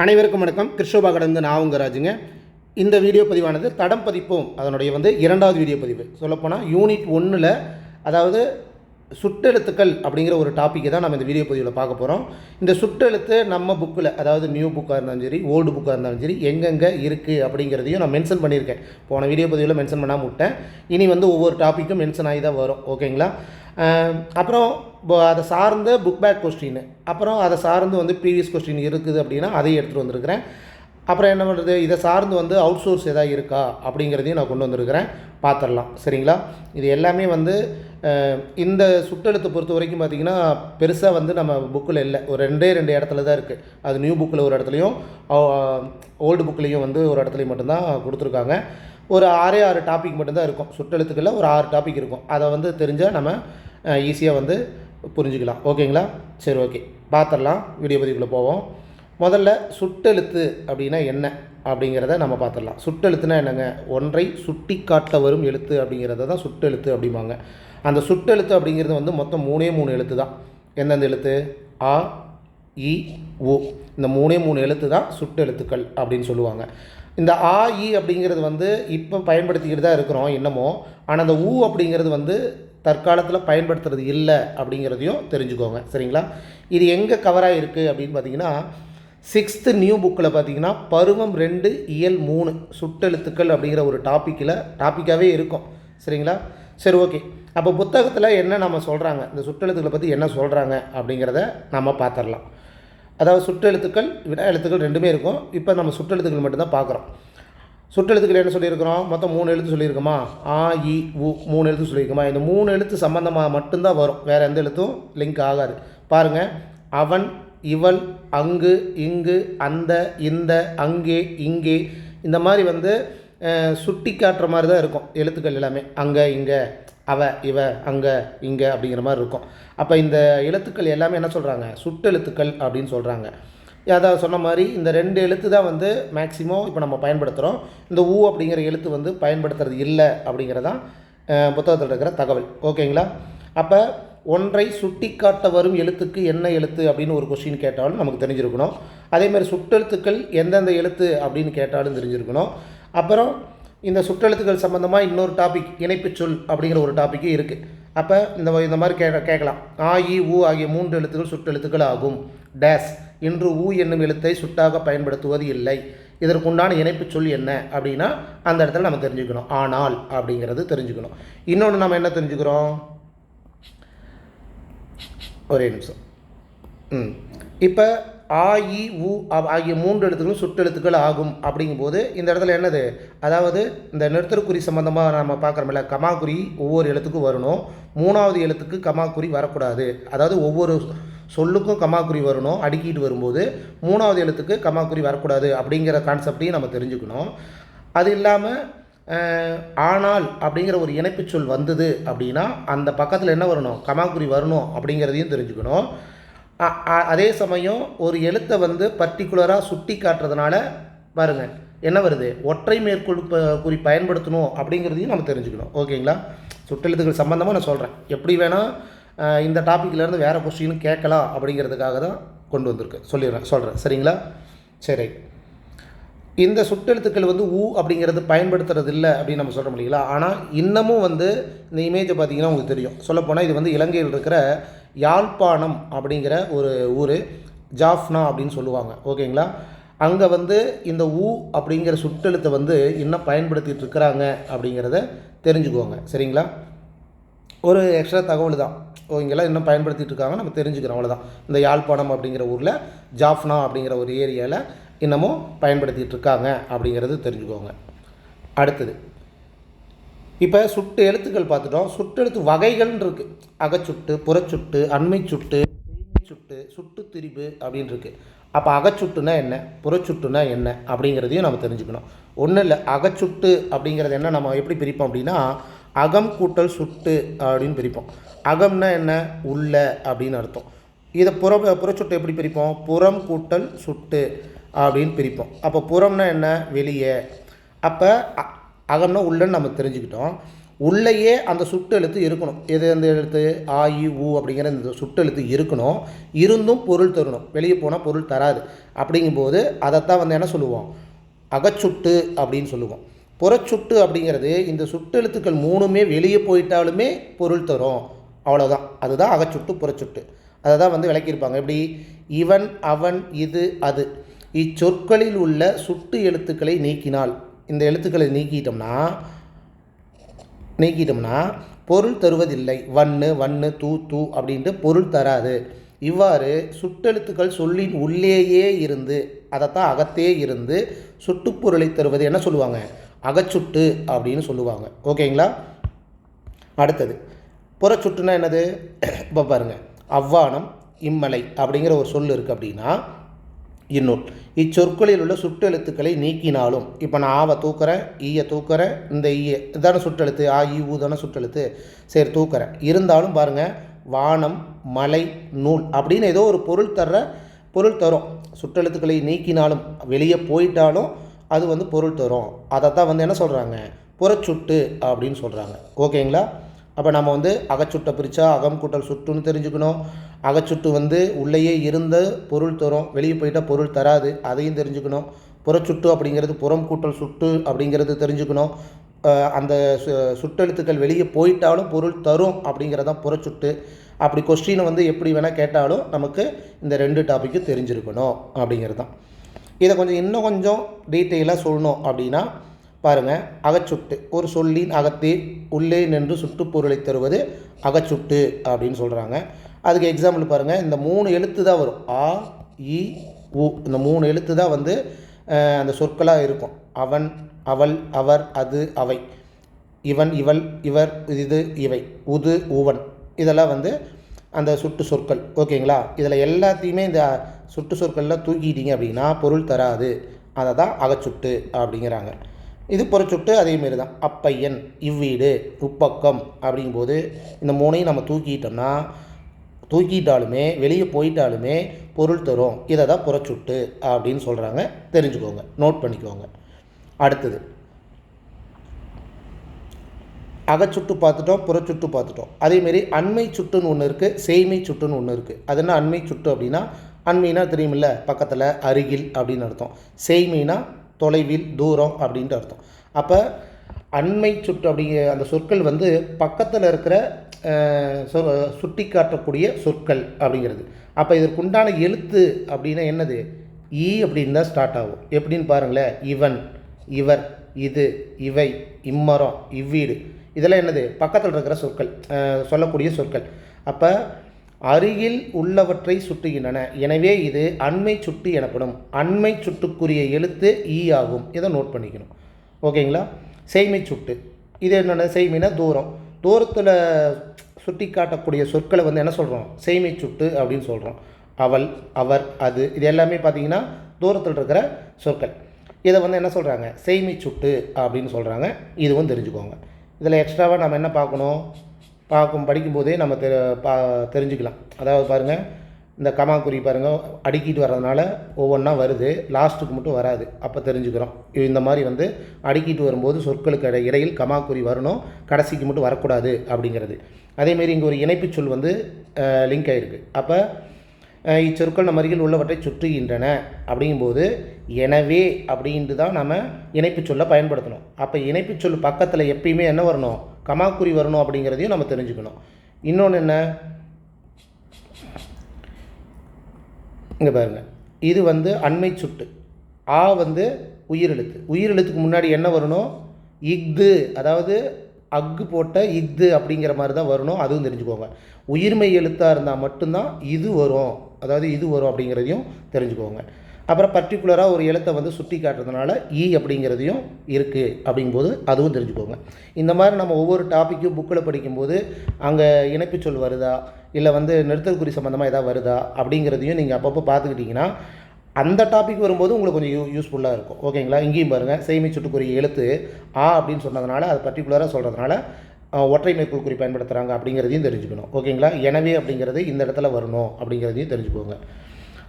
அனைவருக்கும் வணக்கம். கிருஷ்ணோபா கடந்து நான் உங்கள் ராஜுங்க. இந்த வீடியோ பதிவானது தடம் பதிப்போம் அதனுடைய இரண்டாவது வீடியோ பதிவு. சொல்லப்போனால் யூனிட் 1ல் அதாவது சுட்டெழுத்துக்கள் அப்படிங்கிற ஒரு டாப்பிக்கை தான் நம்ம இந்த வீடியோ பதிவில் பார்க்க போகிறோம். இந்த சுட்டெழுத்து நம்ம புக்கில், அதாவது நியூ புக்காக இருந்தாலும் சரி, ஓல்டு புக்காக இருந்தாலும் சரி, எங்கெங்கே இருக்குது அப்படிங்கிறதையும் நான் மென்ஷன் பண்ணியிருக்கேன். போன வீடியோ பதிவில் மென்ஷன் பண்ணாமல் விட்டேன். இனி ஒவ்வொரு டாப்பிக்கும் மென்ஷன் ஆகி தான் வரும். ஓகேங்களா? அப்புறம் அதை சார்ந்த புக் பேக் கொஸ்டின், அப்புறம் அதை சார்ந்து ப்ரீவியஸ் கொஸ்டின் இருக்குது அப்படின்னா அதையும் எடுத்துகிட்டு வந்திருக்கிறேன். அப்புறம் என்ன பண்ணுறது, இதை சார்ந்து அவுட் சோர்ஸ் எதாவது இருக்கா அப்படிங்கிறதையும் நான் கொண்டு வந்திருக்கிறேன். பார்த்துடலாம். சரிங்களா? இது எல்லாமே இந்த சுட்டெழுத்தை பொறுத்த வரைக்கும் பார்த்திங்கன்னா பெருசாக நம்ம புக்கில் இல்லை. ஒரு ரெண்டு இடத்துல தான் இருக்குது. அது நியூ புக்கில் ஒரு இடத்துலையும் ஓல்டு புக்லேயும் ஒரு இடத்துலையும் மட்டும்தான் கொடுத்துருக்காங்க. ஒரு 6 டாபிக் மட்டும்தான் இருக்கும். சுட்டெழுத்துக்களில் ஒரு 6 டாபிக் இருக்கும். அதை தெரிஞ்சால் நம்ம ஈஸியாக புரிஞ்சுக்கலாம். ஓகேங்களா? சரி, ஓகே, பார்த்துடலாம். வீடியோ பதிவுக்குள்ளே போவோம். முதல்ல சுட்டெழுத்து அப்படின்னா என்ன அப்படிங்கிறத நம்ம பார்த்துடலாம். சுட்டெழுத்துனா என்னங்க? ஒன்றை சுட்டி காட்ட வரும் எழுத்து அப்படிங்கிறத தான் சுட்டெழுத்து அப்படிம்பாங்க. அந்த சுட்டெழுத்து அப்படிங்கிறது மொத்தம் 3 எழுத்து தான். எந்தெந்த எழுத்து? ஆ, இ, உ. இந்த 3 எழுத்து தான் சுட்டெழுத்துக்கள் அப்படின்னு சொல்லுவாங்க. இந்த ஆ, இ அப்படிங்கிறது இப்போ பயன்படுத்திக்கிட்டு தான் இருக்கிறோம் இன்னமும். ஆனால் அந்த ஊ அப்படிங்கிறது தற்காலத்தில் பயன்படுத்துறது இல்லை அப்படிங்கிறதையும் தெரிஞ்சுக்கோங்க. சரிங்களா? இது எங்கே கவராக இருக்குது அப்படின்னு பார்த்தீங்கன்னா 6th நியூ புக்கில் பார்த்தீங்கன்னா பருவம் 2 இயல் 3 சுட்டெழுத்துக்கள் அப்படிங்கிற ஒரு டாப்பிக்காகவே இருக்கும். சரிங்களா? சரி, ஓகே. அப்போ புத்தகத்தில் என்ன நம்ம சொல்கிறாங்க, இந்த சுட்டெழுத்துக்களை பற்றி என்ன சொல்கிறாங்க அப்படிங்கிறத நம்ம பார்த்துடலாம். அதாவது சுட்டெழுத்துக்கள், வினா எழுத்துக்கள் ரெண்டுமே இருக்கும். இப்போ நம்ம சுட்டெழுத்துக்கள் மட்டும்தான் பார்க்குறோம். சுட்டெழுத்துக்கள் என்ன சொல்லியிருக்கிறோம்? மொத்தம் 3 எழுத்து சொல்லியிருக்கோமா? ஆ, இ, உ 3 எழுத்து சொல்லியிருக்கோமா? இந்த 3 எழுத்து சம்மந்தமாக மட்டும்தான் வரும். வேறு எந்த எழுத்தும் லிங்க் ஆகாது. பாருங்கள், அவன், இவள், அங்கு, இங்கு, அந்த, இந்த, அங்கே, இங்கே, இந்த மாதிரி சுட்டி காட்டுற மாதிரி தான் இருக்கும் எழுத்துக்கள் எல்லாமே. அங்கே, இங்கே, அவ, இவ, அங்கே, இங்கே அப்படிங்கிற மாதிரி இருக்கும். அப்போ இந்த எழுத்துக்கள் எல்லாமே என்ன சொல்கிறாங்க? சுட்டெழுத்துக்கள் அப்படின்னு சொல்கிறாங்க. அதாவது சொன்ன மாதிரி இந்த 2 எழுத்து தான் மேக்ஸிமம் இப்போ நம்ம பயன்படுத்துகிறோம். இந்த ஊ அப்படிங்கிற எழுத்து பயன்படுத்துறது இல்லை அப்படிங்கிறதான் புத்தகத்தில் இருக்கிற தகவல். ஓகேங்களா? அப்போ ஒன்றை சுட்டி காட்ட வரும் எழுத்துக்கு என்ன எழுத்து அப்படின்னு ஒரு கொஸ்டின் கேட்டாலும் நமக்கு தெரிஞ்சிருக்கணும். அதேமாதிரி சுட்டெழுத்துக்கள் எந்தெந்த எழுத்து அப்படின்னு கேட்டாலும் தெரிஞ்சிருக்கணும். அப்புறம் இந்த சுட்டெழுத்துக்கள் சம்மந்தமாக இன்னொரு டாபிக், இணைப்புச் சொல் அப்படிங்கிற ஒரு டாப்பிக்கு இருக்குது. அப்போ இந்த மாதிரி கேட்கலாம். ஆ, இ, ஊ ஆகிய 3 எழுத்துக்கள் சுட்டெழுத்துக்கள் ஆகும். டேஸ் இன்று ஊ என்னும் எழுத்தை சுட்டாக பயன்படுத்துவது இல்லை. இதற்குண்டான இணைப்புச் சொல் என்ன அப்படின்னா அந்த இடத்துல நம்ம தெரிஞ்சுக்கணும். ஆனால் அப்படிங்கிறது தெரிஞ்சுக்கணும். இன்னொன்று நம்ம என்ன தெரிஞ்சுக்கிறோம்? ஒரே நிமிஷம். இப்போ ஆ, இ, ஊ ஆகிய 3 எழுத்துக்களும் சுட்டெழுத்துக்கள் ஆகும் அப்படிங்கும்போது இந்த இடத்துல என்னது? அதாவது இந்த நிறுத்தற்குறி சம்மந்தமாக நம்ம பார்க்குறோம்ல, கமாக்குறி ஒவ்வொரு எழுத்துக்கும் வரணும். 3வது எழுத்துக்கு கமாக்குறி வரக்கூடாது. அதாவது ஒவ்வொரு சொல்லுக்கும் கமாக்குறி வரணும். அடுக்கிட்டு வரும்போது 3வது எழுத்துக்கு கமாக்குறி வரக்கூடாது அப்படிங்கிற கான்செப்டையும் நம்ம தெரிஞ்சுக்கணும். அது இல்லாமல் ஆனால் அப்படிங்கிற ஒரு இணைப்புச் சொல் வந்தது அப்படின்னா அந்த பக்கத்தில் என்ன வரணும்? கமாக்குறி வரணும் அப்படிங்கிறதையும் தெரிஞ்சுக்கணும். அதே சமயம் ஒரு எழுத்தை பர்டிகுலராக சுட்டி காட்டுறதுனால பாருங்கள் என்ன வருது? ஒற்றை மேற்கோள் குறி பயன்படுத்தணும் அப்படிங்கிறதையும் நம்ம தெரிஞ்சுக்கணும். ஓகேங்களா? சுட்டெழுத்துக்கள் சம்மந்தமாக நான் சொல்கிறேன். எப்படி வேணால் இந்த டாப்பிக்லேருந்து வேறு கொஸ்டினும் கேட்கலாம் அப்படிங்கிறதுக்காக தான் கொண்டு வந்திருக்கு. சொல்கிறேன். சரிங்களா? சரி. இந்த சுட்டெழுத்துக்கள் ஊ அப்படிங்கிறது பயன்படுத்துறது இல்லை அப்படின்னு நம்ம சொல்ல முடியல. ஆனால் இன்னமும் இந்த இமேஜை பார்த்திங்கன்னா உங்களுக்கு தெரியும். சொல்லப்போனால் இது இலங்கையில் இருக்கிற யாழ்ப்பாணம் அப்படிங்கிற ஒரு ஊர், ஜாஃப்னா அப்படின்னு சொல்லுவாங்க. ஓகேங்களா? அங்கே இந்த ஊ அப்படிங்கிற சுட்டெழுத்தை இன்னும் பயன்படுத்திகிட்டு இருக்கிறாங்க அப்படிங்கிறத தெரிஞ்சுக்குவாங்க. சரிங்களா? ஒரு எக்ஸ்ட்ரா தகவல் தான். இங்கெல்லாம் இன்னும் பயன்படுத்திகிட்டு இருக்காங்க, நம்ம தெரிஞ்சுக்கிறோம். அவ்வளோதான். இந்த யாழ்ப்பாணம் அப்படிங்கிற ஊரில் ஜாஃப்னா அப்படிங்கிற ஒரு ஏரியாவில் இன்னமும் பயன்படுத்திகிட்டு இருக்காங்க அப்படிங்கிறது தெரிஞ்சுக்கோங்க. அடுத்தது, இப்போ சுட்டு எழுத்துக்கள் பார்த்துட்டோம். சுட்டெழுத்து வகைகள்னு இருக்குது. அகச்சுட்டு, புறச்சுட்டு, அண்மை சுட்டு, சுட்டு, சுட்டு திரிபு அப்படின்னு இருக்குது. அப்போ அகச்சுட்டுனா என்ன, புறச்சுட்டுனா என்ன அப்படிங்கிறதையும் நம்ம தெரிஞ்சுக்கணும். ஒன்றும் இல்லை, அகச்சுட்டு அப்படிங்கிறது என்ன, நம்ம எப்படி பிரிப்போம் அப்படின்னா அகம் கூட்டல் சுட்டு அப்படின்னு பிரிப்போம். அகம்னா என்ன? உள்ள அப்படின்னு அர்த்தம். இதை புறச்சுட்டு எப்படி பிரிப்போம்? புறம் கூட்டல் சுட்டு அப்படின்னு பிரிப்போம். அப்போ புறம்னா என்ன? வெளியே. அப்போ அகம்னா உள்ளன்னு நம்ம தெரிஞ்சுக்கிட்டோம். உள்ளேயே அந்த சுட்டெழுத்து இருக்கணும். எது அந்த எழுத்து ஆ இ ஊ அப்படிங்கிற இந்த சுட்டெழுத்து இருக்கணும். இருந்தும் பொருள் தரணும். வெளியே போனால் பொருள் தராது. அப்படிங்கும்போது அதைத்தான் வந்து என்ன சொல்லுவோம், அகச்சுட்டு அப்படின்னு சொல்லுவோம். புறச்சுட்டு அப்படிங்கிறது இந்த சுட்டெழுத்துக்கள் 3மே வெளியே போயிட்டாலுமே பொருள் தரும், அவ்வளோதான். அதுதான் அகச்சுட்டு புறச்சுட்டு. அதை தான் வந்து விளக்கியிருப்பாங்க. எப்படி, இவன் அவன் இது அது இச்சொற்களில் உள்ள சுட்டு எழுத்துக்களை நீக்கினால், இந்த எழுத்துக்களை நீக்கிட்டோம்னா பொருள் தருவதில்லை. வண்ணு வண்ணு தூ தூ அப்படின்ட்டு பொருள் தராது. இவ்வாறு சுட்டெழுத்துக்கள் சொல்லின் உள்ளேயே இருந்து, அதைத்தான் அகத்தே இருந்து சுட்டுப்பொருளை தருவது என்ன சொல்லுவாங்க, அகச்சுட்டு அப்படின்னு சொல்லுவாங்க. ஓகேங்களா. அடுத்தது புறச்சுட்டுனா என்னது, இப்போ பாருங்கள், அவ்வானம் இம்மலை அப்படிங்கிற ஒரு சொல் இருக்குது. அப்படின்னா இன்னொன்று, இச்சொற்களில் உள்ள சுட்டெழுத்துக்களை நீக்கினாலும், இப்போ நான் ஆவை தூக்குறேன், ஈயை தூக்குறேன், இந்த ஈய இதான சுட்டெழுத்து, ஆ இ ஊ தானே சுட்டெழுத்து, சரி தூக்குறேன். இருந்தாலும் பாருங்கள், வானம் மலை நூல் அப்படின்னு ஏதோ ஒரு பொருள் தரும். சுட்டெழுத்துக்களை நீக்கினாலும் வெளியே போயிட்டாலும் அது வந்து பொருள் தரும். அதை தான் வந்து என்ன சொல்கிறாங்க, புறச்சுட்டு அப்படின்னு சொல்கிறாங்க. ஓகேங்களா. அப்போ நம்ம வந்து அகச்சுட்டை பிரித்தா அகம் கூட்டல் சுட்டுன்னு தெரிஞ்சுக்கணும். அகச்சுட்டு வந்து உள்ளேயே இருந்த பொருள் தரும், வெளியே போயிட்டால் பொருள் தராது, அதையும் தெரிஞ்சுக்கணும். புறச்சுட்டு அப்படிங்கிறது புறம் கூட்டல் சுட்டு அப்படிங்கிறது தெரிஞ்சுக்கணும். அந்த சுட்டெழுத்துக்கள் வெளியே போயிட்டாலும் பொருள் தரும் அப்படிங்கிறதான் புறச்சுட்டு. அப்படி கொஸ்டினை வந்து எப்படி வேணால் கேட்டாலும் நமக்கு இந்த 2 டாப்பிக்கும் தெரிஞ்சிருக்கணும் அப்படிங்கிறது தான். இதை இன்னும் கொஞ்சம் டீட்டெயிலாக சொல்லணும் அப்படின்னா பாருங்கள், அகச்சுட்டு ஒரு சொல்லின் அகத்தே உள்ளே நின்று சுட்டுப்பொருளை தருவது அகச்சுட்டு அப்படின்னு சொல்கிறாங்க. அதுக்கு எக்ஸாம்பிள் பாருங்கள், இந்த 3 எழுத்து தான் வரும். ஆ இ உ, இந்த 3 எழுத்து தான் வந்து அந்த சொற்களாக இருக்கும். அவன் அவள் அவர் அது அவை, இவன் இவள் இவர் இது இவை, உது உவன், இதெல்லாம் வந்து அந்த சுட்டு சொற்கள். ஓகேங்களா. இதில் எல்லாத்தையுமே இந்த சுட்டு சொற்களில் தூக்கிட்டீங்க அப்படின்னா பொருள் தராது. அதை தான் அகச்சுட்டு அப்படிங்கிறாங்க. இது புறச்சுட்டு அதேமாரி தான். அப்பையன் இவ்வீடு உப்பக்கம் அப்படிங்கும்போது இந்த 3ஐயும் நம்ம தூக்கிட்டாலுமே வெளியே போயிட்டாலுமே பொருள் தரும். இதை தான் புறச்சுட்டு அப்படின்னு சொல்கிறாங்க. தெரிஞ்சுக்கோங்க, நோட் பண்ணிக்கோங்க. அடுத்தது அகச்சுட்டு பார்த்துட்டோம், புறச்சுட்டு பார்த்துட்டோம். அதேமாரி அண்மை சுட்டுன்னு ஒன்று இருக்குது, செய்மை சுட்டுன்னு ஒன்று இருக்குது. அது என்ன அண்மை சுட்டு அப்படின்னா, அண்மைனா தெரியுமில்ல, பக்கத்தில் அருகில் அப்படின்னு அர்த்தம். செய்மைனா தொலைவில் தூரம் அப்படின்ட்டு அர்த்தம். அப்போ அண்மை சுட்டு அப்படிங்கிற அந்த சொற்கள் வந்து பக்கத்தில் இருக்கிற சுட்டி காட்டக்கூடிய சொற்கள் அப்படிங்கிறது. அப்போ இதற்குண்டான எழுத்து அப்படின்னா என்னது, ஈ அப்படின்னு தான் ஸ்டார்ட் ஆகும். எப்படின்னு பாருங்களேன், இவன் இவர் இது இவை இம்மரம் இவ்வீடு, இதெல்லாம் என்னது, பக்கத்தில் இருக்கிற சொற்கள், சொல்லக்கூடிய சொற்கள். அப்போ அருகில் உள்ளவற்றை சுட்டுகின்றன. எனவே இது அண்மை சுட்டு எனப்படும். அண்மை சுட்டுக்குரிய எழுத்து ஈ ஆகும். இதை நோட் பண்ணிக்கணும். ஓகேங்களா. செய்மை சுட்டு, இது என்னென்ன, செய்மைனா தூரத்தில் சுட்டி காட்டக்கூடிய சொற்களை வந்து என்ன சொல்கிறோம், செய்மை சுட்டு அப்படின்னு சொல்கிறோம். அவள் அவர் அது, இது எல்லாமே பார்த்திங்கன்னா தூரத்தில் இருக்கிற சொற்கள். இதை வந்து என்ன சொல்கிறாங்க, செய்மை சுட்டு அப்படின்னு சொல்கிறாங்க. இதுவும் தெரிஞ்சுக்கோங்க. இதில் எக்ஸ்ட்ராவாக நம்ம என்ன படிக்கும்போதே நம்ம தெரிஞ்சுக்கலாம். அதாவது பாருங்கள், இந்த கமாக்குறி பாருங்கள் அடுக்கிட்டு வர்றதுனால ஒவ்வொன்றா வருது, லாஸ்ட்டுக்கு மட்டும் வராது. அப்போ தெரிஞ்சுக்கிறோம் இந்த மாதிரி வந்து அடுக்கிட்டு வரும்போது சொற்களுக்கு இடையில் கமாக்குறி வரணும், கடைசிக்கு மட்டும் வரக்கூடாது அப்படிங்கிறது. அதேமாரி இங்கே ஒரு இணைப்பு சொல் வந்து லிங்க் ஆகிருக்கு. அப்போ இச்சொற்கள் நம்ம அருகில் உள்ளவற்றை சுற்றுகின்றன அப்படிங்கும்போது எனவே அப்படின்ட்டு தான் நம்ம இணைப்பு சொல்லை பயன்படுத்தணும். அப்போ இணைப்பு சொல் பக்கத்தில் எப்பயுமே என்ன வரணும், கமாக்குறி வரணும் அப்படிங்கிறதையும் நம்ம தெரிஞ்சுக்கணும். இன்னொன்று என்ன, இங்கே பாருங்கள், இது வந்து அண்மை சுட்டு. ஆ வந்து உயிரெழுத்துக்கு முன்னாடி என்ன வரணும், இஃது, அதாவது அக்கு போட்ட இஃது அப்படிங்கிற மாதிரி தான் வரணும். அதுவும் தெரிஞ்சுக்கோங்க. உயிர்மை எழுத்தாக இருந்தால் மட்டும்தான் இது வரும், அதாவது இது வரும் அப்படிங்கிறதையும் தெரிஞ்சுக்கோங்க. அப்புறம் பர்டிகுலராக ஒரு எழுத்தை வந்து சுட்டி காட்டுறதுனால ஈ அப்படிங்கிறதையும் இருக்குது அப்படிங்கும்போது அதுவும் தெரிஞ்சுக்கோங்க. இந்த மாதிரி நம்ம ஒவ்வொரு டாப்பிக்கும் புக்கில் படிக்கும்போது அங்கே இணைப்பு சொல் வருதா, இல்லை வந்து நிறுத்தல் குறி சம்மந்தமாக எதாவது வருதா அப்படிங்கிறதையும் நீங்கள் அப்பப்போ பார்த்துக்கிட்டிங்கன்னா அந்த டாபிக் வரும்போது உங்களுக்கு கொஞ்சம் யூஸ்ஃபுல்லாக இருக்கும். ஓகேங்களா. இங்கேயும் பாருங்கள், செய்மை சுட்டுக்குரிய எழுத்து ஆ அப்படின்னு சொன்னதுனால அது பர்டிகுலராக சொல்கிறதுனால ஒற்றை மேற்கோள் குறி பயன்படுத்துகிறாங்க அப்படிங்கிறதையும் தெரிஞ்சுக்கணும். ஓகேங்களா. எனவே அப்படிங்கிறது இந்த இடத்துல வரணும் அப்படிங்கிறதையும் தெரிஞ்சுக்கோங்க.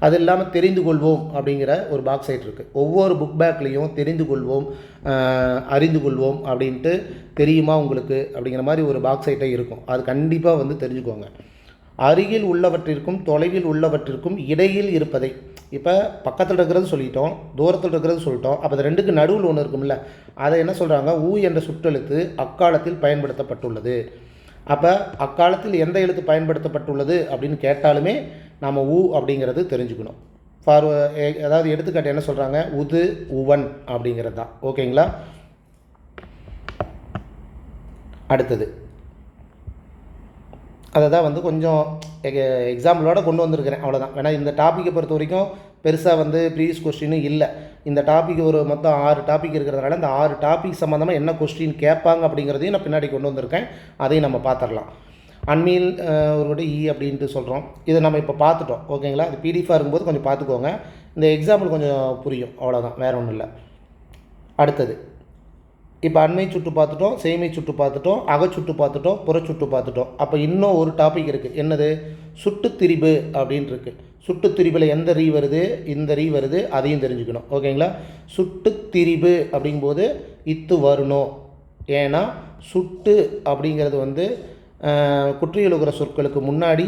அது இல்லாமல் தெரிந்து கொள்வோம் அப்படிங்கிற ஒரு பாக்ஸ் சைட் இருக்குது. ஒவ்வொரு புக் பேக்லேயும் தெரிந்து கொள்வோம், அறிந்து கொள்வோம் அப்படின்ட்டு தெரியுமா உங்களுக்கு அப்படிங்கிற மாதிரி ஒரு பாக்ஸ் சைட்டே இருக்கும். அது கண்டிப்பாக வந்து தெரிஞ்சுக்கோங்க. அருகில் உள்ளவற்றிற்கும் தொலைவில் உள்ளவற்றிற்கும் இடையில் இருப்பதை, இப்போ பக்கத்தில் இருக்கிறது சொல்லிட்டோம், தூரத்தில் இருக்கிறது சொல்லிட்டோம். அப்போ அது ரெண்டுக்கு நடுவில் ஒன்று இருக்கும்ல, அதை என்ன சொல்கிறாங்க, ஊ என்ற சுற்றெழுத்து அக்காலத்தில் பயன்படுத்தப்பட்டுள்ளது. அப்போ அக்காலத்தில் எந்த எழுத்து பயன்படுத்தப்பட்டுள்ளது அப்படின்னு கேட்டாலுமே நாம் ஊ அப்படிங்கிறது தெரிஞ்சுக்கணும். அதாவது எடுத்துக்காட்டு என்ன சொல்கிறாங்க, உது உவன் அப்படிங்கிறது தான். ஓகேங்களா. அடுத்தது அதை தான் வந்து கொஞ்சம் எக்ஸாம்பிளோட கொண்டு வந்திருக்கிறேன், அவ்வளோதான். ஏன்னா இந்த டாப்பிக்கை பொறுத்த வரைக்கும் பெருசாக வந்து ப்ரீவியஸ் கொஸ்டினும் இல்லை. இந்த டாபிக் ஒரு மொத்தம் 6 டாபிக் இருக்கிறதுனால இந்த 6 டாபிக் சம்மந்தமாக என்ன கொஸ்டின் கேட்பாங்க அப்படிங்கிறதையும் நான் பின்னாடி கொண்டு வந்திருக்கேன். அதையும் நம்ம பார்த்துடலாம். அண்மையில் ஒரு அப்படின்ட்டு சொல்கிறோம், இதை நம்ம இப்போ பார்த்துட்டோம். ஓகேங்களா. அது பிடிஎஃபாக இருக்கும்போது கொஞ்சம் பார்த்துக்கோங்க. இந்த எக்ஸாம்பிள் கொஞ்சம் புரியும், அவ்வளோதான், வேறு ஒன்றும் இல்லை. அடுத்தது இப்போ அண்மை சுட்டு பார்த்துட்டோம், செய்மை சுட்டு பார்த்துட்டோம், அகச்சுட்டு பார்த்துட்டோம், புறச்சுட்டு பார்த்துட்டோம். அப்போ இன்னும் ஒரு டாபிக் இருக்குது. என்னது, சுட்டுத்திரிபு அப்படின்ட்டு இருக்குது. சுட்டுத்திரிபில் எந்த ரீ வருது, இந்த ரீ வருது, அதையும் தெரிஞ்சுக்கணும். ஓகேங்களா. சுட்டுத்திரிபு அப்படிங்கும்போது இத்து வரணும். ஏன்னா சுட்டு அப்படிங்கிறது வந்து குற்றியலுகிற சொற்களுக்கு முன்னாடி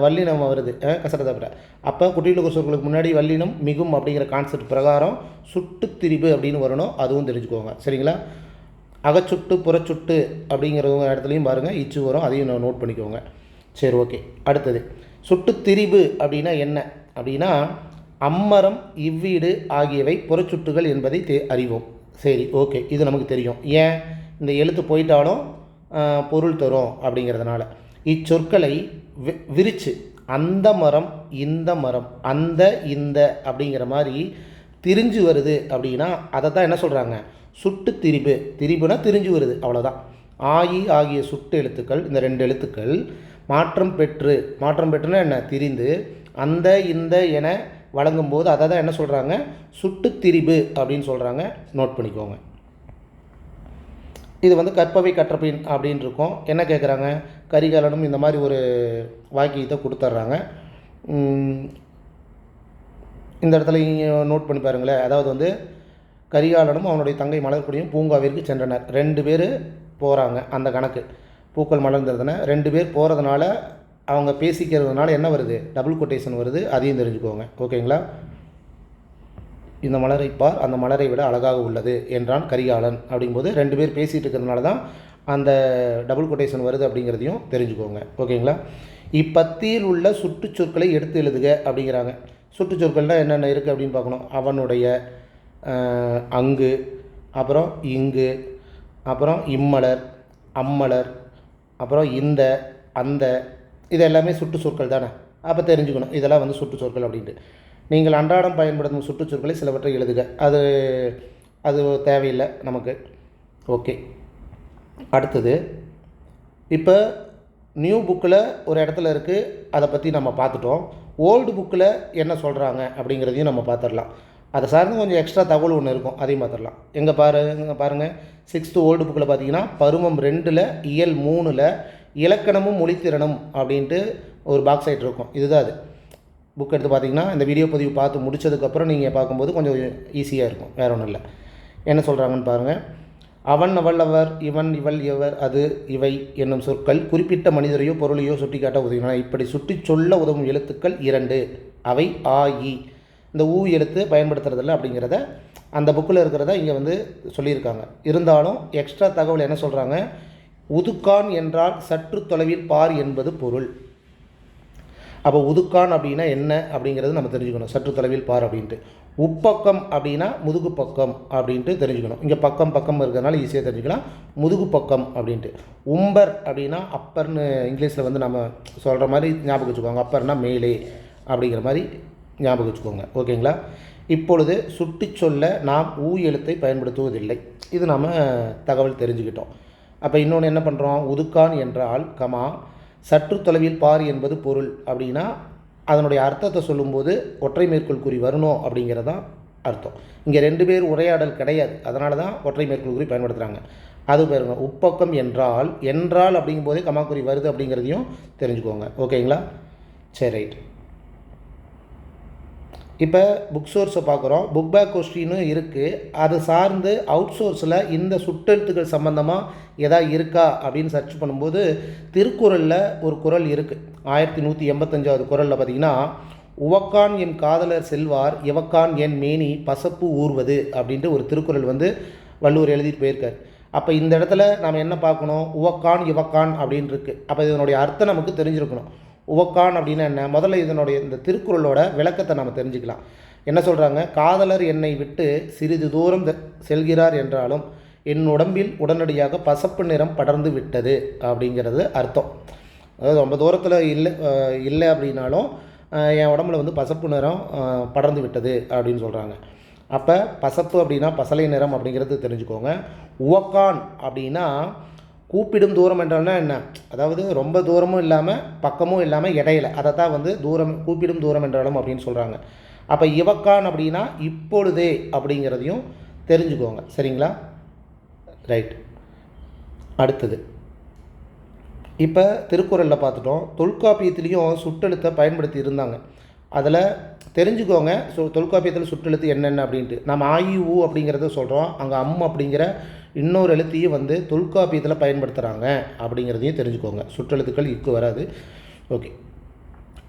வல்லினம் வருது, கசரதவிர. அப்போ குற்றியலுகிற சொற்களுக்கு முன்னாடி வல்லினம் மிகும் அப்படிங்கிற கான்செப்ட் பிரகாரம் சுட்டுத்திரிபு அப்படின்னு வரணும். அதுவும் தெரிஞ்சுக்கோங்க. சரிங்களா. அகச்சுட்டு புறச்சுட்டு அப்படிங்கிற இடத்துலையும் பாருங்கள் இச்சு வரும், அதையும் நோட் பண்ணிக்கோங்க. சரி, ஓகே. அடுத்தது சுட்டுத்திரிபு அப்படின்னா என்ன அப்படின்னா, அம்மரம் இவ்வீடு ஆகியவை புறச்சுட்டுகள் என்பதை அறிவோம். சரி, ஓகே, இது நமக்கு தெரியும். ஏன், இந்த எழுத்து போயிட்டாலும் பொருள் தரும் அப்படிங்கிறதுனால. இச்சொற்களை விரித்து அந்த மரம் இந்த மரம் அந்த இந்த அப்படிங்கிற மாதிரி திரிஞ்சு வருது அப்படின்னா அதை தான் என்ன சொல்கிறாங்க, சுட்டு திரிபு. திரிபுனா திரிஞ்சு வருது, அவ்வளோதான். ஆகிய சுட்டு எழுத்துக்கள், இந்த 2 எழுத்துக்கள் மாற்றம் பெற்றுனா என்ன, திரிந்து அந்த இந்த என வழங்கும்போது அதை தான் என்ன சொல்கிறாங்க, சுட்டு திரிபு அப்படின்னு சொல்கிறாங்க. நோட் பண்ணிக்கோங்க. இது வந்து கற்பவை கற்றபின் அப்படின்னு இருக்கும். என்ன கேட்குறாங்க, கரிகாலனும் இந்த மாதிரி ஒரு வாக்கியத்தை கொடுத்துட்றாங்க. இந்த இடத்துல நோட் பண்ணி பாருங்களேன். அதாவது வந்து கரிகாலனும் அவனுடைய தங்கை மலர்கொடியும் பூங்காவிற்கு சென்றனர். 2 பேர் போகிறாங்க. அந்த கணக்கு பூக்கள் மலர்ந்துருதுன்னா 2 பேர் போகிறதுனால அவங்க பேசிக்கிறதுனால என்ன வருது, டபுள் கொட்டேஷன் வருது. அதையும் தெரிஞ்சுக்கோங்க. ஓகேங்களா. இந்த மலரை பார், அந்த மலரை விட அழகாக உள்ளது என்றான் கரிகாலன் அப்படிங்கும்போது 2 பேர் பேசிகிட்டு இருக்கிறதுனால தான் அந்த டபுள் கொட்டேஷன் வருது அப்படிங்கிறதையும் தெரிஞ்சுக்கோங்க. ஓகேங்களா. இப்பத்தியில் உள்ள சுட்டுச்சொற்களை எடுத்து எழுதுக அப்படிங்கிறாங்க. சுட்டுச்சொற்கள்னால் என்னென்ன இருக்குது அப்படின்னு பார்க்கணும். அவனுடைய, அங்கு, அப்புறம் இங்கு, அப்புறம் இம்மலர், அம்மலர், அப்புறம் இந்த, அந்த, இது எல்லாமே சுட்டுச்சொற்கள் தானே. அப்போ தெரிஞ்சுக்கணும் இதெல்லாம் வந்து சுட்டுச்சொற்கள் அப்படின்ட்டு. நீங்கள் அன்றாடம் பயன்படுத்தும் சுற்றுச்சொற்களை சிலவற்றை எழுதுக. அது தேவையில்லை நமக்கு. ஓகே. அடுத்தது இப்போ நியூ புக்கில் ஒரு இடத்துல இருக்குது, அதை பற்றி நம்ம பார்த்துட்டோம். ஓல்டு புக்கில் என்ன சொல்கிறாங்க அப்படிங்கிறதையும் நம்ம பார்த்துடலாம். அதை சார்ந்து கொஞ்சம் எக்ஸ்ட்ரா தகவல் ஒன்று இருக்கும், அதையும் பார்த்துடலாம். எங்கே பாருங்கள் 6th ஓல்டு புக்கில் பார்த்தீங்கன்னா பருவம் 2ல் இயல் 3ல் இலக்கணமும் மொழித்திறனும் அப்படின்ட்டு ஒரு பாக்ஸ் சைட் இருக்கும். இதுதான் அது. புக் எடுத்து பார்த்தீங்கன்னா இந்த வீடியோ பதிவு பார்த்து முடித்ததுக்கப்புறம் நீங்கள் பார்க்கும்போது கொஞ்சம் ஈஸியாக இருக்கும், வேறு ஒன்றும் இல்லை. என்ன சொல்கிறாங்கன்னு பாருங்கள். அவன் அவள் அவர் இவன் இவள் இவர் அது இவை என்னும் சொற்கள் குறிப்பிட்ட மனிதரையோ பொருளையோ சுட்டிக்காட்ட உதவின. இப்படி சுட்டி சொல்ல உதவும் எழுத்துக்கள் 2. அவை ஆ இ. இந்த ஊ எழுத்து பயன்படுத்துறதில்ல அப்படிங்கிறத அந்த புக்கில் இருக்கிறத இங்கே வந்து சொல்லியிருக்காங்க. இருந்தாலும் எக்ஸ்ட்ரா தகவல் என்ன சொல்கிறாங்க, உதுக்கான் என்றால் சற்று தொலைவில் பார் என்பது பொருள். அப்போ உதுக்கான் அப்படின்னா என்ன அப்படிங்கிறது நம்ம தெரிஞ்சுக்கணும். சற்று தொலைவில் பார் அப்படின்ட்டு. உப்பக்கம் அப்படின்னா முதுகு பக்கம் அப்படின்ட்டு தெரிஞ்சுக்கணும். இங்கே பக்கம் இருக்கிறதுனால ஈஸியாக தெரிஞ்சுக்கலாம். முதுகு பக்கம் அப்படின்ட்டு. உம்பர் அப்படின்னா அப்பர்னு இங்கிலீஷில் வந்து நம்ம சொல்கிற மாதிரி ஞாபகம் வச்சுக்கோங்க. அப்பர்னா மேலே அப்படிங்கிற மாதிரி ஞாபகம் வச்சுக்கோங்க. ஓகேங்களா. இப்பொழுது சுட்டி சொல்ல நாம் ஊ எழுத்தை பயன்படுத்துவதில்லை. இது நம்ம தகவல் தெரிஞ்சுக்கிட்டோம். அப்போ இன்னொன்று என்ன பண்ணுறோம், உதுக்கான் என்றால் கமா சற்று தொலைவில் பார் என்பது பொருள் அப்படின்னா அதனுடைய அர்த்தத்தை சொல்லும்போது ஒற்றை மேற்கோள் குறி வரணும் அப்படிங்கிறதான் அர்த்தம். இங்கே 2 பேர் உரையாடல் கிடையாது, அதனால தான் ஒற்றை மேற்கோள் குறி பயன்படுத்துகிறாங்க. அது பாருங்க, உப்பக்கம் என்றால் அப்படிங்கும்போதே கமாக்குறி வருது அப்படிங்கிறதையும் தெரிஞ்சுக்கோங்க. ஓகேங்களா. சரி, ரைட். இப்போ புக் சோர்ஸை பார்க்குறோம், புக் பேக் கொஸ்டினும் இருக்குது. அது சார்ந்து அவுட் சோர்ஸில் இந்த சுட்டெழுத்துக்கள் சம்மந்தமாக எதாவது இருக்கா அப்படின்னு சர்ச் பண்ணும்போது திருக்குறளில் ஒரு குறள் இருக்குது. 1185வது குறளில் பார்த்திங்கன்னா, உவக்கான் என் காதலர் செல்வார் இவக்கான் என் மேனி பசப்பு ஊர்வது அப்படின்ட்டு ஒரு திருக்குறள் வள்ளுவர் எழுதிட்டு போயிருக்கார். அப்போ இந்த இடத்துல நாம் என்ன பார்க்கணும், உவக்கான் இவக்கான் அப்படின்னு இருக்குது. அப்போ இதனுடைய அர்த்தம் நமக்கு தெரிஞ்சிருக்கணும். உவக்கான் அப்படின்னா என்ன, முதல்ல இதனுடைய இந்த திருக்குறளோட விளக்கத்தை நம்ம தெரிஞ்சுக்கலாம். என்ன சொல்கிறாங்க, காதலர் என்னை விட்டு சிறிது தூரம் செல்கிறார் என்றாலும் என் உடம்பில் உடனடியாக பசப்பு நிறம் படர்ந்து விட்டது அப்படிங்கிறது அர்த்தம். அதாவது ரொம்ப தூரத்தில் இல்லை அப்படின்னாலும் என் உடம்புல பசப்பு நிறம் படர்ந்து விட்டது அப்படின்னு சொல்கிறாங்க. அப்போ பசப்பு அப்படின்னா பசலை நிறம் அப்படிங்கிறது தெரிஞ்சுக்கோங்க. உவக்கான் அப்படின்னா கூப்பிடும் தூரம் என்றால்னா என்ன, அதாவது ரொம்ப தூரமும் இல்லாமல் பக்கமும் இல்லாமல் இடையில, அதை தான் தூரம் கூப்பிடும் தூரம் என்றாலும் அப்படின்னு சொல்கிறாங்க. அப்போ இவக்கான் அப்படின்னா இப்பொழுதே அப்படிங்கிறதையும் தெரிஞ்சுக்கோங்க. சரிங்களா? ரைட். அடுத்தது இப்போ திருக்குறளில் பார்த்துட்டோம். தொல்காப்பியத்திலையும் சுட்டெழுத்தை பயன்படுத்தி இருந்தாங்க. அதில் தெரிஞ்சுக்கோங்க தொல்காப்பியத்தில் சுட்டெழுத்து என்னென்ன அப்படின்ட்டு. நம்ம ஆயு அப்படிங்கிறத சொல்கிறோம், அங்கே அப்படிங்கிற இன்னொரு எழுத்தையும் தொல்காப்பியத்தில் பயன்படுத்துகிறாங்க அப்படிங்கிறதையும் தெரிஞ்சுக்கோங்க. சுற்றெழுத்துக்கள் இக்கு வராது. ஓகே,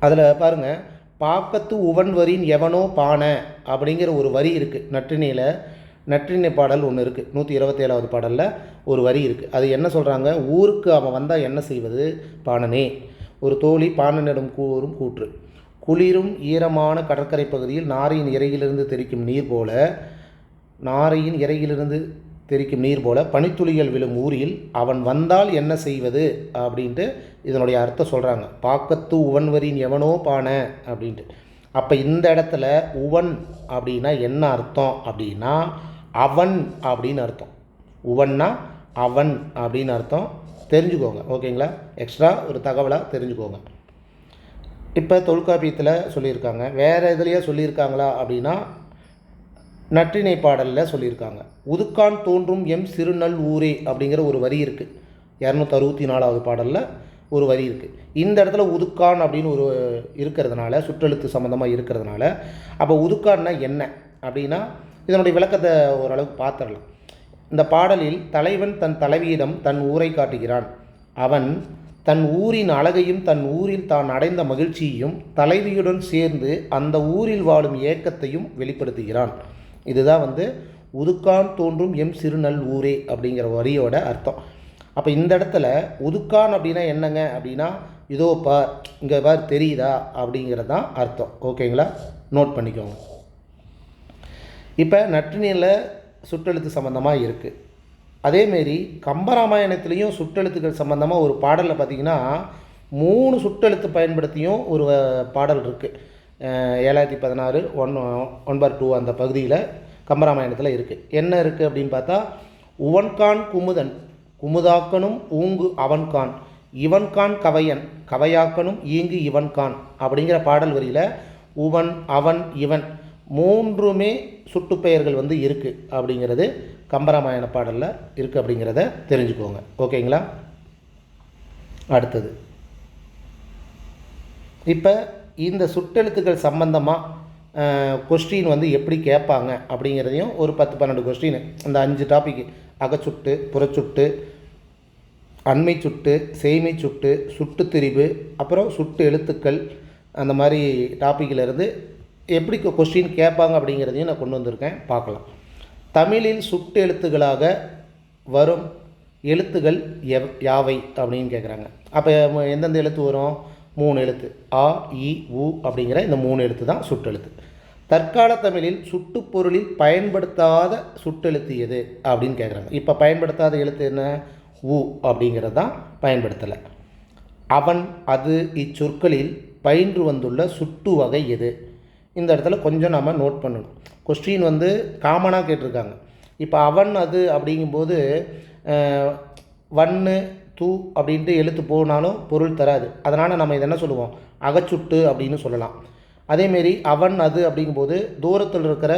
அதில் பாருங்கள், பாக்கத்து உவன் வரின் எவனோ பானை அப்படிங்கிற ஒரு வரி இருக்குது. நற்றிணை பாடல் ஒன்று இருக்குது. 127வது பாடலில் ஒரு வரி இருக்குது. அது என்ன சொல்கிறாங்க, ஊருக்கு அவன் வந்தால் என்ன செய்வது பாணனே, ஒரு தோழி பாணனிடம் கூறும் கூற்று, குளிரும் ஈரமான கடற்கரை பகுதியில் நாரையின் இறையிலிருந்து தெரிக்கும் நீர் போல பனித்துளிகள் விழும் ஊரில் அவன் வந்தால் என்ன செய்வது அப்படின்ட்டு இதனுடைய அர்த்தம் சொல்கிறாங்க. பாக்கத்து உவன்வரின் எவனோ பானை அப்படின்ட்டு. அப்போ இந்த இடத்துல உவன் அப்படின்னா என்ன அர்த்தம் அப்படின்னா அவன் அப்படின்னு அர்த்தம். உவன்னா அவன் அப்படின்னு அர்த்தம். தெரிஞ்சுக்கோங்க. ஓகேங்களா? எக்ஸ்ட்ரா ஒரு தகவலாக தெரிஞ்சுக்கோங்க. இப்போ தொல்காப்பியத்தில் சொல்லியிருக்காங்க. வேறு எதுலையே சொல்லியிருக்காங்களா அப்படின்னா நற்றிணை பாடலில் சொல்லியிருக்காங்க. உதுக்கான் தோன்றும் எம் சிறுநல் ஊரே அப்படிங்கிற ஒரு வரி இருக்குது. 264வது பாடலில் ஒரு வரி இருக்குது. இந்த இடத்துல உதுக்கான் அப்படின்னு ஒரு இருக்கிறதுனால, சுற்றெழுத்து சம்மந்தமாக இருக்கிறதுனால, அப்போ உதுக்கான்னா என்ன அப்படின்னா இதனுடைய விளக்கத்தை ஓரளவுக்கு பார்த்துடலாம். இந்த பாடலில் தலைவன் தன் தலைவியிடம் தன் ஊரை காட்டுகிறான். அவன் தன் ஊரின் அழகையும் தன் ஊரில் தான் அடைந்த மகிழ்ச்சியையும் தலைவியுடன் சேர்ந்து அந்த ஊரில் வாழும் ஏக்கத்தையும் வெளிப்படுத்துகிறான். இதுதான் உதுக்கான் தோன்றும் எம் சிறுநல் ஊரே அப்படிங்கிற வரியோட அர்த்தம். அப்போ இந்த இடத்துல உதுக்கான் அப்படின்னா என்னங்க அப்படின்னா இதோ பார், இங்கே பார் தெரியுதா அப்படிங்கிறது தான் அர்த்தம். ஓகேங்களா? நோட் பண்ணிக்கோங்க. இப்போ நற்றிணையில் சுற்றெழுத்து சம்மந்தமாக இருக்குது. அதேமாரி கம்பராமாயணத்துலேயும் சுற்றெழுத்துக்கள் சம்மந்தமாக ஒரு பாடலில் பார்த்திங்கன்னா 3 சுற்றெழுத்து பயன்படுத்தியும் ஒரு பாடல் இருக்குது. 7016 1/2 அந்த பகுதியில் கம்பராமாயணத்தில் இருக்குது. என்ன இருக்குது அப்படின்னு பார்த்தா, உவன்கான் குமுதன் குமுதாக்கனும் ஊங்கு அவன்கான் இவன்கான் கவையன் கவையாக்கனும் ஈங்கு இவன்கான் அப்படிங்கிற பாடல் வரியில் உவன் அவன் இவன் 3மே சுட்டுப்பெயர்கள் இருக்குது அப்படிங்கிறது கம்பராமாயண பாடலில் இருக்குது அப்படிங்கிறத தெரிஞ்சுக்கோங்க. ஓகேங்களா? அடுத்தது இப்போ இந்த சுட்டெழுத்துக்கள் சம்பந்தமாக கொஸ்டின் எப்படி கேட்பாங்க அப்படிங்கிறதையும் ஒரு 10-12 கொஸ்டின், அந்த 5 டாபிக், அகச்சுட்டு, புறச்சுட்டு, அண்மை சுட்டு, செய்மை சுட்டு, சுட்டு திரிவு, அப்புறம் சுட்டு எழுத்துக்கள், அந்த மாதிரி டாப்பிக்கிலிருந்து எப்படி கொஸ்டின் கேட்பாங்க அப்படிங்கிறதையும் நான் கொண்டு வந்திருக்கேன். பார்க்கலாம். தமிழில் சுட்டு எழுத்துக்களாக வரும் எழுத்துக்கள் யாவை அப்படின்னு கேட்குறாங்க. அப்போ எந்தெந்த எழுத்து வரும்? 3 எழுத்து. ஆ, இ, உ அப்படிங்கிற இந்த 3 எழுத்து தான் சுட்டெழுத்து. தற்கால தமிழில் சுட்டுப்பொருளில் பயன்படுத்தாத சுட்டெழுத்து எது அப்படின்னு கேட்குறாங்க. இப்போ பயன்படுத்தாத எழுத்து என்ன? உ அப்படிங்கிறது தான் பயன்படுத்தலை. அவன், அது, இச்சொற்களில் பயின்று வந்துள்ள சுட்டு வகை எது? இந்த இடத்துல கொஞ்சம் நம்ம நோட் பண்ணணும். கொஸ்டின் காமனாக கேட்டிருக்காங்க. இப்போ அவன், அது அப்படிங்கும்போது வன்னு தூ அப்படின்ட்டு எழுத்து போனாலும் பொருள் தராது. அதனால் நம்ம இதை என்ன சொல்லுவோம்? அகச்சுட்டு அப்படின்னு சொல்லலாம். அதேமாரி அவன், அது அப்படிங்கும்போது தூரத்தில் இருக்கிற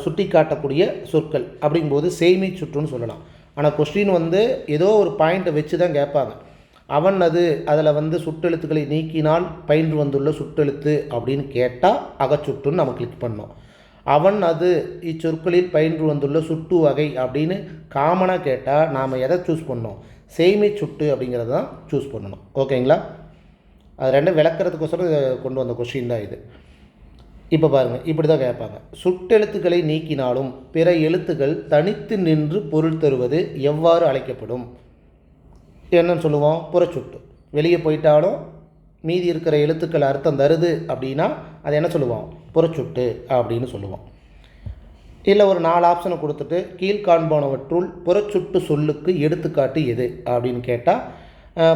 சுட்டி காட்டக்கூடிய சொற்கள் அப்படிங்கும்போது செய்மை சுற்றுன்னு சொல்லலாம். ஆனால் கொஸ்டின் ஏதோ ஒரு பாயிண்ட்டை வச்சு தான் கேட்பாங்க. அவன் அது அதில் வந்து சுட்டெழுத்துக்களை நீக்கினால் பயின்று வந்துள்ள சுட்டெழுத்து அப்படின்னு கேட்டால் அகச்சுட்டுன்னு நம்ம கிளிக் பண்ணோம். அவன் அது இச்சொற்களில் பயின்று வந்துள்ள சுட்டு வகை அப்படின்னு காமனாக கேட்டால் நாம் எதை சூஸ் பண்ணோம்? செய்மை சுட்டு அப்படிங்கிறத தான் சூஸ் பண்ணணும். ஓகேங்களா? அது ரெண்டும் விளக்கிறதுக்கோசரம் கொண்டு வந்த கொஸ்டின் தான் இது. இப்போ பாருங்கள், இப்படி தான் கேட்பாங்க. சுட்டெழுத்துக்களை நீக்கினாலும் பிற எழுத்துக்கள் தனித்து நின்று பொருள் தருவது எவ்வாறு அழைக்கப்படும்? என்னன்னு சொல்லுவோம்? புறச்சுட்டு. வெளியே போயிட்டாலும் மீதி இருக்கிற எழுத்துக்கள் அர்த்தம் தருது அப்படின்னா அது என்ன சொல்லுவோம்? புறச்சுட்டு அப்படின்னு சொல்லுவோம். இல்லை ஒரு 4 ஆப்ஷனை கொடுத்துட்டு கீழ்காண்பனவற்றுள் புறச்சுட்டு சொல்லுக்கு எடுத்துக்காட்டு எது அப்படின்னு கேட்டால்,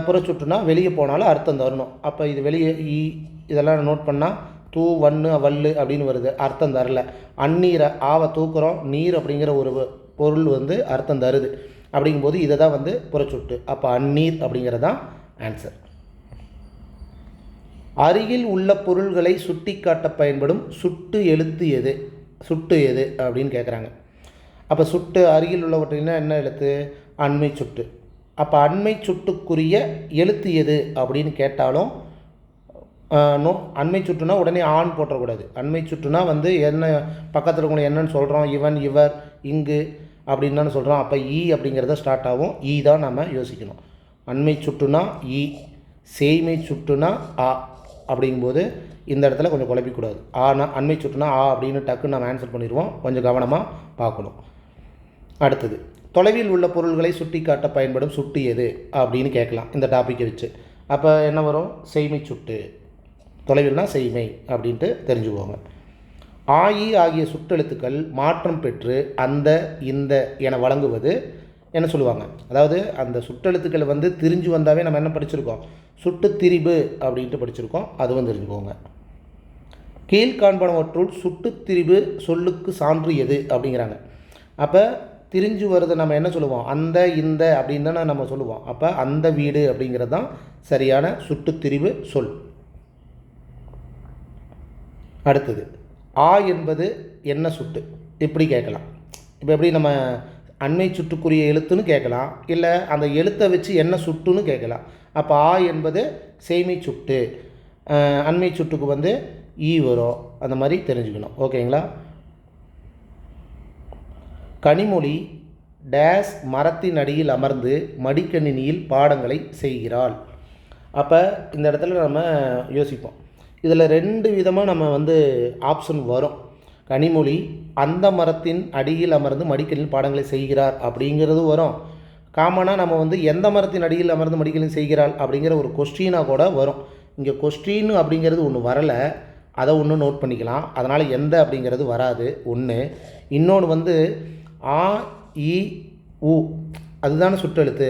புறச்சுட்டுனா வெளியே போனாலும் அர்த்தம் தரணும். அப்போ இது வெளியே இதெல்லாம் நோட் பண்ணால் தூ வண்ணு வல்லு அப்படின்னு வருது, அர்த்தம் தரல. அந்நீரை ஆவை தூக்குறோம், நீர் அப்படிங்கிற ஒரு பொருள் வந்து அர்த்தம் தருது. அப்படிங்கும்போது இதை தான் வந்து புறச்சுட்டு. அப்போ அந்நீர் அப்படிங்கிறது தான் ஆன்சர். அருகில் உள்ள பொருள்களை சுட்டி காட்ட பயன்படும் சுட்டு எழுத்து எது? சுட்டு எது அப்படின்னு கேட்குறாங்க. அப்போ சுட்டு அருகில் உள்ளவற்றினா என்ன எழுத்து? அண்மை சுட்டு. அப்போ அண்மை சுட்டுக்குரிய எழுத்து எது அப்படின்னு கேட்டாலும் அண்மை சுட்டுனா உடனே ஆண் போட்டக்கூடாது. அண்மை சுட்டுனா வந்து என்ன பக்கத்தில் இருக்கவங்க என்னன்னு சொல்கிறோம்? இவன், இவர், இங்கு அப்படின்னு தானே சொல்கிறோம். அப்போ ஈ அப்படிங்கிறத ஸ்டார்ட் ஆகும். ஈ தான் நம்ம யோசிக்கணும். அண்மை சுட்டுனா ஈ, செய்மை சுட்டுனா ஆ. அப்படிங்கும்போது இந்த இடத்துல கொஞ்சம் குழப்பிக்கூடாது. ஆனா அண்மை சுட்டுனா ஆ அப்படின்னு டக்குன்னு நம்ம ஆன்சர் பண்ணிடுவோம். கொஞ்சம் கவனமாக பார்க்கணும். அடுத்தது, தொலைவில் உள்ள பொருள்களை சுட்டி காட்ட பயன்படும் சுட்டு எது அப்படின்னு கேட்கலாம் இந்த டாப்பிக்கை வச்சு. அப்போ என்ன வரும்? செய்மை சுட்டு. தொலைவில்னா செய்மை அப்படின்ட்டு தெரிஞ்சுக்குவாங்க. ஆயி ஆகிய சுட்டெழுத்துக்கள் மாற்றம் பெற்று அந்த இந்த என வழங்குவது என்ன சொல்லுவாங்க? அதாவது அந்த சுட்டெழுத்துக்கள் வந்து திரிஞ்சு வந்தாவே நம்ம என்ன படிச்சிருக்கோம்? சுட்டு திரிபு அப்படின்ட்டு படிச்சிருக்கோம். அதுவும் தெரிஞ்சுக்கோங்க. கீழ்காண்பனவற்றுள் சுட்டு திரிபு சொல்லுக்கு சான்று எது அப்படிங்கிறாங்க. அப்போ திரிஞ்சு வருதை நம்ம என்ன சொல்லுவோம்? அந்த இந்த அப்படின்னு தானே நம்ம சொல்லுவோம். அப்போ அந்த வீடு அப்படிங்கிறது தான் சரியான சுட்டு திரிபு சொல். அடுத்தது, ஆ என்பது என்ன சுட்டு? இப்படி கேட்கலாம். இப்போ எப்படி நம்ம அண்மை சுட்டுக்குரிய எழுத்துன்னு கேட்கலாம், இல்லை அந்த எழுத்தை வச்சு என்ன சுட்டுன்னு கேட்கலாம். அப்போ ஆ என்பது செய்மை சுட்டு, அண்மை சுட்டுக்கு வந்து ஈ வரும். அந்த மாதிரி தெரிஞ்சுக்கணும். ஓகேங்களா? கனிமொழி டேஸ் மரத்தின் அடியில் அமர்ந்து மடிக்கணினியில் பாடங்களை செய்கிறாள். அப்போ இந்த இடத்துல நம்ம யோசிப்போம். இதில் 2 விதமாக நம்ம வந்து ஆப்ஷன் வரும். கனிமொழி அந்த மரத்தின் அடியில் அமர்ந்து மடிக்கணினியில் பாடங்களை செய்கிறார் அப்படிங்கிறது வரும். காமனாக நம்ம வந்து எந்த மரத்தின் அடியில் அமர்ந்து மடிக்கணினி செய்கிறாள் அப்படிங்கிற ஒரு கொஸ்டினாக கூட வரும். இங்கே கொஸ்டின் அப்படிங்கிறது ஒன்று வரலை, அதை ஒன்று நோட் பண்ணிக்கலாம். அதனால் எந்த அப்படிங்கிறது வராது ஒன்று. இன்னொன்று வந்து ஆ இ உ அதுதானே சுட்டெழுத்து.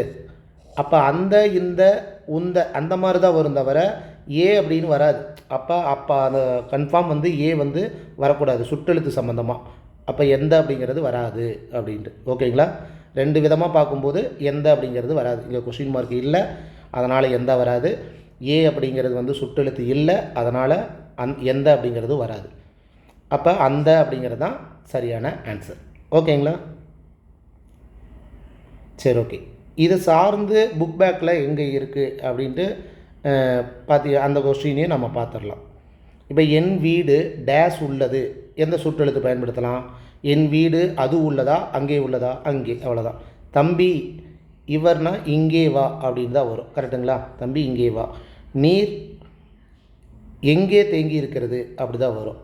அப்போ அந்த இந்த உந்த அந்த மாதிரி தான் வரும், தவிர ஏ அப்படின்னு வராது. அப்போ அந்த கன்ஃபார்ம் வந்து ஏ வந்து வரக்கூடாது சுட்டெழுத்து சம்மந்தமாக. அப்போ எந்த அப்படிங்கிறது வராது அப்படின்ட்டு. ஓகேங்களா? 2 விதமாக பார்க்கும்போது எந்த அப்படிங்கிறது வராது. இங்கே கொஸ்டின் மார்க் இல்லை, அதனால் எந்த வராது. ஏ அப்படிங்கிறது வந்து சுட்டெழுத்து இல்லை, அதனால் எந்த அப்படிங்கிறது வராது. அப்போ அந்த அப்படிங்கிறது தான் சரியான ஆன்சர். ஓகேங்களா? சரி, ஓகே. இதை சார்ந்து புக் பேக்கில் எங்கே இருக்குது அப்படின்ட்டு அந்த கொஸ்டினையும் நம்ம பார்த்துடலாம். இப்போ என் வீடு டேஸ் உள்ளது, எந்த சுற்றெழுத்து பயன்படுத்தலாம்? என் வீடு அது உள்ளதா, அங்கே உள்ளதா, அங்கே, அவ்வளோதான். தம்பி இவர்னா இங்கே வா அப்படின்னு தான் வரும். கரெக்டுங்களா? தம்பி இங்கே வா. நீர் எங்கே தேங்கி இருக்கிறது அப்படி தான் வரும்.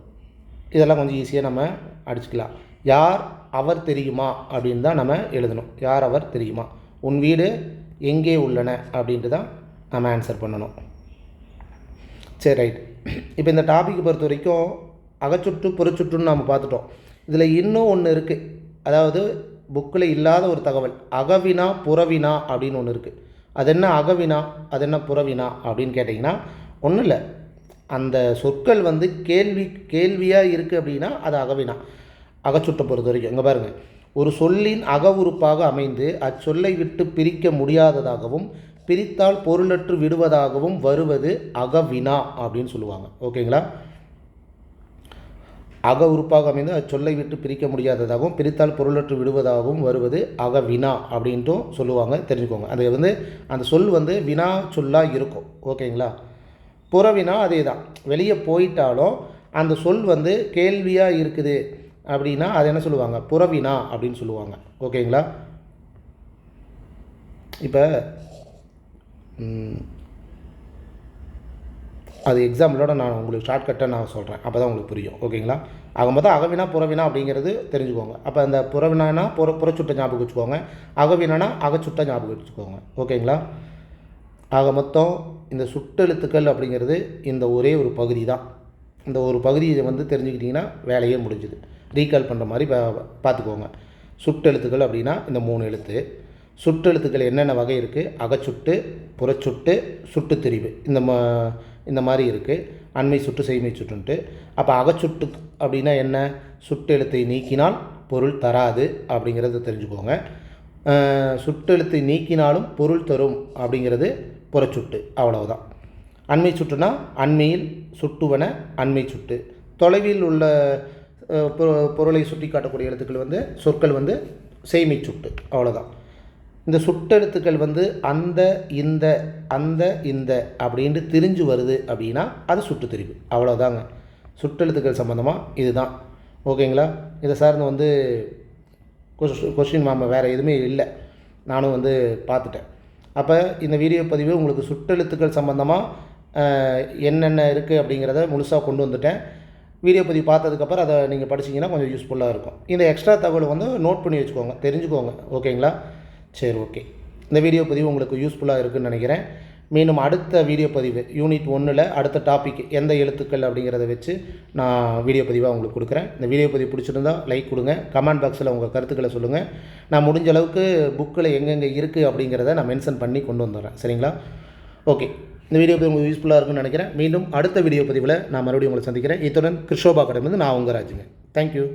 இதெல்லாம் கொஞ்சம் ஈஸியாக நம்ம அடிச்சுக்கலாம். யார் அவர் தெரியுமா அப்படின்னு தான் நம்ம எழுதணும். யார் அவர் தெரியுமா. உன் வீடு எங்கே உள்ளன அப்படின்ட்டு தான் நம்ம ஆன்சர் பண்ணணும். சரி, ரைட். இப்போ இந்த டாபிக் பொறுத்த வரைக்கும் அகச்சுட்டு புறச்சுட்டுன்னு நம்ம பார்த்துட்டோம். இதில் இன்னும் ஒன்று இருக்குது. அதாவது புக்கில் இல்லாத ஒரு தகவல், அகவினா புறவினா அப்படின்னு ஒன்று இருக்குது. அது என்ன அகவினா, அது என்ன புறவினா அப்படின்னு கேட்டிங்கன்னா ஒன்றும் இல்லை. அந்த சொற்கள் வந்து கேள்வியாக இருக்குது அப்படின்னா அது அகவினா. அகச்சுட்டை பொறுத்த வரைக்கும் இங்கே பாருங்கள், ஒரு சொல்லின் அக உறுப்பாக அமைந்து அச்சொல்லை விட்டு பிரிக்க முடியாததாகவும் பிரித்தால் பொருளற்று விடுவதாகவும் வருவது அகவினா அப்படின்னு சொல்லுவாங்க. ஓகேங்களா? அக உறுப்பாக அமைந்து அது சொல்லை விட்டு பிரிக்க முடியாததாகவும் பிரித்தால் பொருளற்று விடுவதாகவும் வருவது அக வினா அப்படின்ட்டும் சொல்லுவாங்க, தெரிஞ்சுக்கோங்க. அது வந்து அந்த சொல் வந்து வினா சொல்லாக இருக்கும். ஓகேங்களா? புறவினா அதே தான். வெளியே போயிட்டாலும் அந்த சொல் வந்து கேள்வியாக இருக்குது அப்படின்னா அது என்ன சொல்லுவாங்க? புறவினா அப்படின்னு சொல்லுவாங்க. ஓகேங்களா? இப்போ அது எக்ஸாம்பிளோட நான் உங்களுக்கு ஷார்ட்கட்டாக நான் சொல்கிறேன், அப்போ தான் உங்களுக்கு புரியும். ஓகேங்களா? ஆக மொத்தம் அகவினா புறவினா அப்படிங்கிறது தெரிஞ்சுக்கோங்க. அப்போ அந்த புறவினானா புறச்சுட்டை ஞாபகம் வச்சுக்கோங்க, அகவினானா அகச்சுட்டை ஞாபகம் வச்சுக்கோங்க. ஓகேங்களா? ஆக மொத்தம் இந்த சுட்டெழுத்துக்கள் அப்படிங்கிறது இந்த ஒரே ஒரு பகுதி தான். இந்த ஒரு பகுதியை வந்து தெரிஞ்சுக்கிட்டிங்கன்னா வேலையே முடிஞ்சுது. ரீகால் பண்ணுற மாதிரி பார்த்துக்கோங்க. சுட்டெழுத்துக்கள் அப்படின்னா இந்த 3 எழுத்து. சுட்டெழுத்துக்கள் என்னென்ன வகை இருக்குது? அகச்சுட்டு, புறச்சுட்டு, சுட்டுத்திரிவு, இந்த மாதிரி இருக்குது. அண்மை சுட்டு, செய்மை சுட்டுன்ட்டு. அப்போ அகச்சுட்டு அப்படின்னா என்ன? சுட்டெழுத்தை நீக்கினால் பொருள் தராது அப்படிங்கிறத தெரிஞ்சுக்கோங்க. சுட்டெழுத்தை நீக்கினாலும் பொருள் தரும் அப்படிங்கிறது புறச்சுட்டு. அவ்வளவுதான். அண்மை சுட்டுனா அண்மையில் சுட்டுவன அண்மை சுட்டு. தொலைவில் உள்ள பொருளை சுட்டி காட்டக்கூடிய எழுத்துக்கள் வந்து சொற்கள் வந்து செய்மை சுட்டு. அவ்வளோதான். இந்த சுட்டெழுத்துக்கள் வந்து அந்த இந்த அப்படின்ட்டு திரிஞ்சு வருது அப்படின்னா அது சுட்டுத்திரிவு. அவ்வளோதாங்க. சுட்டெழுத்துக்கள் சம்மந்தமாக இதுதான். ஓகேங்களா? இதை சார்ந்து வந்து கொஸ்டின் வேறு எதுவுமே இல்லை, நானும் வந்து பார்த்துட்டேன். அப்போ இந்த வீடியோ பதிவு உங்களுக்கு சுட்டெழுத்துக்கள் சம்மந்தமாக என்னென்ன இருக்குது அப்படிங்கிறத முழுசாக கொண்டு வந்துட்டேன். வீடியோ பதிவு பார்த்ததுக்கப்புறம் அதை நீங்கள் படிச்சிங்கன்னா கொஞ்சம் யூஸ்ஃபுல்லாக இருக்கும். இந்த எக்ஸ்ட்ரா தகவலை வந்து நோட் பண்ணி வச்சுக்கோங்க, தெரிஞ்சுக்கோங்க. ஓகேங்களா? சரி, ஓகே. இந்த வீடியோ பதிவு உங்களுக்கு யூஸ்ஃபுல்லாக இருக்குதுன்னு நினைக்கிறேன். மீண்டும் அடுத்த வீடியோ பதிவு யூனிட் 1ல் அடுத்த டாபிக் எந்த எழுத்துக்கள் அப்படிங்கிறத வச்சு நான் வீடியோ பதிவாக உங்களுக்கு கொடுக்குறேன். இந்த வீடியோ பதிவு பிடிச்சிருந்தால் லைக் கொடுங்க, கமெண்ட் பாக்ஸில் உங்கள் கருத்துக்களை சொல்லுங்கள். நான் முடிஞ்ச அளவுக்கு புக்கில் எங்கெங்கே இருக்குது அப்படிங்கிறத நான் மென்ஷன் பண்ணி கொண்டு வந்துடுறேன். சரிங்களா? ஓகே. இந்த வீடியோ பதிவு உங்களுக்கு யூஸ்ஃபுல்லாக இருக்குன்னு நினைக்கிறேன். மீண்டும் அடுத்த வீடியோ பதிவில் நான் மறுபடியும் உங்களை சந்திக்கிறேன். இத்துடன் கிருஷோபா அகாடமி வந்து நான் உங்கள் ராஜுங்க. தேங்க்யூ.